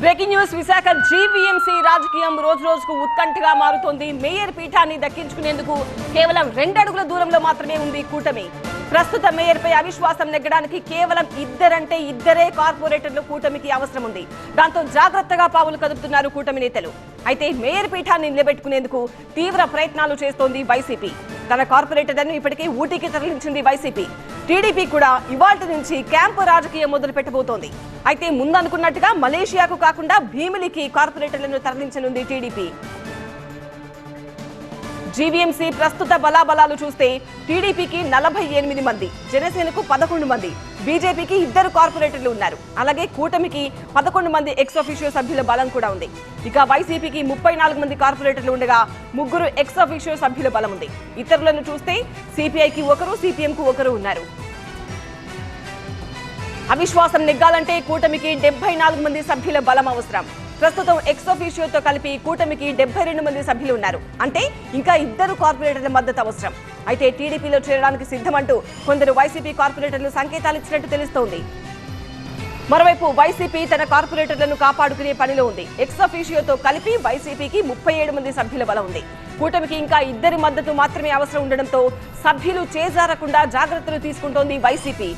Breaking news Visakha GVMC రాజకీయం రోజు రోజుకు ఉత్కంఠగా మారుతోంది. మేయర్ పీఠాన్ని దక్కించుకునేందుకు కేవలం 2 అడుగుల దూరంలో మాత్రమే ఉంది కూటమి. ప్రస్తుత మేయర్ పై అవిశ్వాసం నెగ్గడానికి కేవలం ఇద్దరే కార్పొరేటర్లు కూటమికి అవసరం ఉంది. దాంతో జాగ్రత్తగా పావులు కదుపుతున్నారు కూటమి నేతలు. అయితే మేయర్ పీఠాన్ని నిలబెట్టుకునేందుకు తీవ్ర ప్రయత్నాలు చేస్తోంది వైసీపీ. తన కార్పొరేటర్లను ఇప్పటికే ఊటీకి తరలించింది వైసీపీ. టీడీపీ కూడా ఇవాల్టి నుంచి క్యాంపు రాజకీయం మొదలు పెట్టబోతోంది. అయితే ముందనుకున్నట్టుగా మలేషియాకు కాకుండా భీమిలికి కార్పొరేటర్లను తరలించనుంది టీడీపీ. జీవీఎంసీ ప్రస్తుత బలాబలాలు చూస్తే టీడీపీకి 48 మంది, జనసేనకు 11 మంది, బీజేపీకి 2 కార్పొరేటర్లు ఉన్నారు. అలాగే కూటమికి 11 మంది ఎక్స్ అఫీషియో సభ్యుల బలం కూడా ఉంది. ఇక వైసీపీకి 34 మంది కార్పొరేటర్లు ఉండగా 3 ఎక్స్ అఫీషియో సభ్యుల బలం ఉంది. ఇతరులను చూస్తే సిపిఐకి 1, సిపిఎంకు 1 ఉన్నారు. అవిశ్వాసం నెగ్గాలంటే కూటమికి 74 మంది సభ్యుల బలం అవసరం. ప్రస్తుతం ఎక్స్ అఫీషియోతో కలిపి కూటమికి 72 మంది సభ్యులు ఉన్నారు. అంటే ఇంకా 2 కార్పొరేటర్ల మద్దతు అవసరం. అయితే టీడీపీలో చేరడానికి సిద్ధమంటూ కొందరు వైసీపీ కార్పొరేటర్లు సంకేతాలు ఇచ్చినట్టు తెలుస్తోంది. మరోవైపు వైసీపీ తన కార్పొరేటర్లను కాపాడుకునే పనిలో ఉంది. ఎక్స్ అఫీషియోతో కలిపి వైసీపీకి 37 మంది సభ్యుల బలం ఉంది. కూటమికి ఇంకా 2 మద్దతు మాత్రమే అవసరం ఉండడంతో సభ్యులు చేజారకుండా జాగ్రత్తలు తీసుకుంటోంది వైసీపీ.